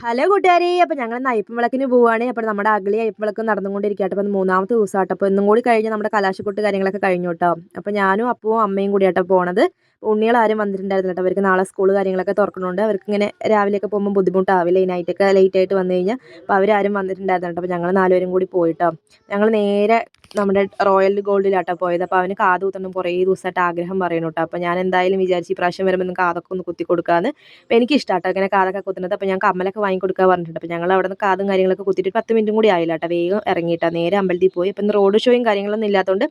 Hello കൂട്ടുകാരെ, അപ്പോൾ ഞങ്ങൾ ഇന്ന് അയ്യപ്പൻ വിളക്കിന് പോവുകയാണ്. അപ്പോൾ നമ്മുടെ അഗളി അയ്യപ്പൻ വിളക്ക് നടന്നുകൊണ്ടിരിക്കുകയാണ്. അപ്പോൾ മൂന്നാമത്തെ ദിവസമാട്ടോ. അപ്പോൾ ഇന്നും കൂടി കഴിഞ്ഞ് നമ്മുടെ കലാശക്കൊട്ട് കാര്യങ്ങളൊക്കെ കഴിഞ്ഞു കേട്ടോ. അപ്പോൾ ഞാനും അപ്പവും അമ്മയും കൂടിയാട്ടോ പോണത്. ഉണ്ണികളാരും വന്നിട്ടുണ്ടായിരുന്നില്ല കേട്ടോ. അവർക്ക് നാളെ സ്കൂൾ കാര്യങ്ങളൊക്കെ തുറക്കണോണ്ട് അവർക്ക് ഇങ്ങനെ രാവിലെയൊക്കെ പോകുമ്പോൾ ബുദ്ധിമുട്ടാവില്ല. ഈ നൈറ്റൊക്കെ ലേറ്റ് ആയിട്ട് വന്നു കഴിഞ്ഞാൽ. അപ്പോൾ അവരാരും വന്നിട്ടുണ്ടായിരുന്നു കേട്ടോ. അപ്പോൾ ഞങ്ങൾ നാലുപേരും കൂടി പോയിട്ടോ. ഞങ്ങൾ നേരെ നമ്മുടെ റോയൽ ഗോൾഡിലാട്ടോ പോയത്. അപ്പോൾ അവന് കാത് കുത്തണം കുറേ ദിവസമായിട്ട് ആഗ്രഹം പറയുന്നു കേട്ടോ. അപ്പോൾ ഞാൻ എന്തായാലും വിചാരിച്ചു ഈ പ്രാവശ്യം വരുമ്പോൾ ഒന്ന് കാതൊക്കെ ഒന്ന് കുത്തി കൊടുക്കാമെന്ന്. അപ്പോൾ എനിക്ക് ഇഷ്ടമാട്ടോ ഇങ്ങനെ കാതൊക്കെ കുത്തുന്നത്. അപ്പോൾ ഞാൻ കമ്മലൊക്കെ വാങ്ങി കൊടുക്കാൻ പറഞ്ഞിട്ടുണ്ട്. അപ്പോൾ ഞങ്ങൾ അവിടെ നിന്ന് കാതും കാര്യങ്ങളൊക്കെ കുത്തിയിട്ട് 10 മിനിറ്റും കൂടി ആയില്ല കേട്ടോ. വേഗം ഇറങ്ങിയിട്ടോ നേരെ അമ്പലത്തിൽ പോയി. അപ്പം ഇന്ന് റോഡ് ഷോയും കാര്യങ്ങളൊന്നും ഇല്ലാത്തതുകൊണ്ട്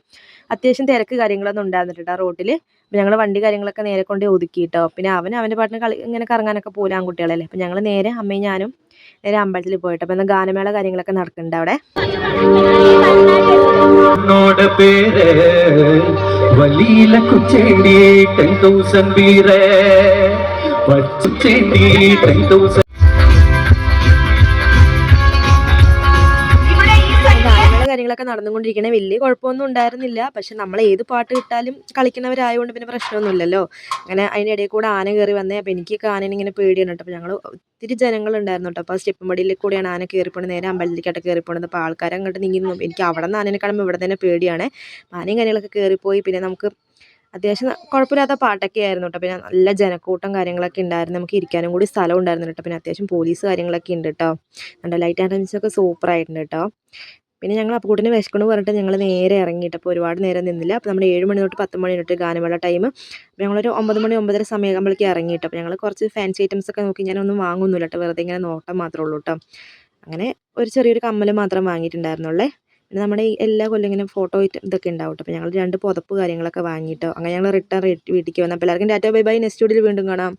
അത്യാവശ്യം തിരക്ക് കാര്യങ്ങളൊന്നും ഉണ്ടായിരുന്നില്ല കേട്ടോ റോട്ടിൽ. അപ്പോൾ ഞങ്ങൾ വണ്ടി കാര്യങ്ങളൊക്കെ നേരെ കൊണ്ട് ഒതുക്കിയിട്ടോ. പിന്നെ അവൻ്റെ പാട്ടിന് ഇങ്ങനെ കറങ്ങാനൊക്കെ പോലും ആൺകുട്ടികളല്ലേ. അപ്പോൾ ഞങ്ങൾ നേരെ അമ്മയും ഞാനും നേരെ അമ്പലത്തിൽ പോയിട്ട്. അപ്പോൾ ഇന്ന് ഗാനമേള കാര്യങ്ങളൊക്കെ നടക്കുന്നുണ്ട് അവിടെ. వలీల కుచేడి 10,000 వీరే వచ్చేడి 10,000 കാര്യങ്ങളൊക്കെ നടന്നുകൊണ്ടിരിക്കണേ. വലിയ കുഴപ്പമൊന്നും ഉണ്ടായിരുന്നില്ല. പക്ഷെ നമ്മൾ ഏത് പാട്ട് കിട്ടാലും കളിക്കുന്നവരായതുകൊണ്ട് പിന്നെ പ്രശ്നമൊന്നുമില്ലല്ലോ. അങ്ങനെ അതിൻ്റെ ഇടയിൽ കൂടെ ആന കയറി വന്നേ. അപ്പോൾ എനിക്കൊക്കെ ആനേനെ ഇങ്ങനെ പേടിയാണ് കേട്ടോ. അപ്പോൾ ഞങ്ങൾ ഒത്തിരി ജനങ്ങളുണ്ടായിരുന്നു കേട്ടോ. അപ്പോൾ സ്റ്റെപ്പ് പടിയിൽ കൂടിയാണ് ആന കയറിപ്പോണത്. നേരെ അമ്പലത്തിലേക്കായിട്ട് കയറിപ്പോണത്. അപ്പോൾ ആൾക്കാർ അങ്ങോട്ട് നീങ്ങുന്നു. എനിക്ക് അവിടെ നിന്ന് ആനേനെ കാണുമ്പോൾ ഇവിടെ തന്നെ പേടിയാണ്. ആനയും കാര്യങ്ങളൊക്കെ കയറിപ്പോയി. പിന്നെ നമുക്ക് അത്യാവശ്യം കുഴപ്പമില്ലാത്ത പാട്ടൊക്കെ ആയിരുന്നു കേട്ടോ. പിന്നെ നല്ല ജനക്കൂട്ടം കാര്യങ്ങളൊക്കെ ഉണ്ടായിരുന്നു. നമുക്ക് ഇരിക്കാനും കൂടി സ്ഥലം ഉണ്ടായിരുന്നു കേട്ടോ. പിന്നെ അത്യാവശ്യം പോലീസ് കാര്യങ്ങളൊക്കെ ഉണ്ട് കേട്ടോ. നമ്മുടെ ലൈറ്റ് ആൻഡ് സൂപ്പറായിട്ടുണ്ട് കേട്ടോ. പിന്നെ ഞങ്ങൾ അപ്പൂട്ടിന് വിശക്കണമെന്ന് പറഞ്ഞിട്ട് ഞങ്ങൾ നേരെ ഇറങ്ങിയിട്ട്. അപ്പോൾ ഒരുപാട് നേരം നിന്നില്ല. അപ്പോൾ നമ്മൾ 7 മണി തൊട്ട് 10 മണി തൊട്ട് ഗാനമേള ടൈം. അപ്പോൾ ഞങ്ങളൊരു 9 മണി 9:30 സമയമാകുമ്പോഴേക്കും ഇറങ്ങിയിട്ട്. അപ്പോൾ ഞങ്ങൾ കുറച്ച് ഫാൻസി ഐറ്റംസ് ഒക്കെ നോക്കി. ഞാനൊന്നും വാങ്ങുന്നില്ല കേട്ടോ. വെറുതെ ഇങ്ങനെ നോട്ടം മാത്രമേ ഉള്ളൂ കേട്ടോ. അങ്ങനെ ഒരു ചെറിയൊരു കമ്മൽ മാത്രം വാങ്ങിയിട്ടുണ്ടായിരുന്നുള്ളേ. പിന്നെ നമ്മുടെ ഈ എല്ലാ കൊല്ലം ഇങ്ങനെ ഫോട്ടോ ഇതൊക്കെ ഉണ്ടാവും കേട്ടോ. അപ്പോൾ ഞങ്ങൾ 2 പുതപ്പ് കാര്യങ്ങളൊക്കെ വാങ്ങിയിട്ടോ. അങ്ങനെ ഞങ്ങൾ റിട്ടേൺ വീട്ടിലേക്ക് വന്നു. അപ്പോൾ എല്ലാവർക്കും ടാറ്റ ബൈ ബൈ. നെക്സ്റ്റ് വീഡിയോയിൽ വീണ്ടും കാണാം.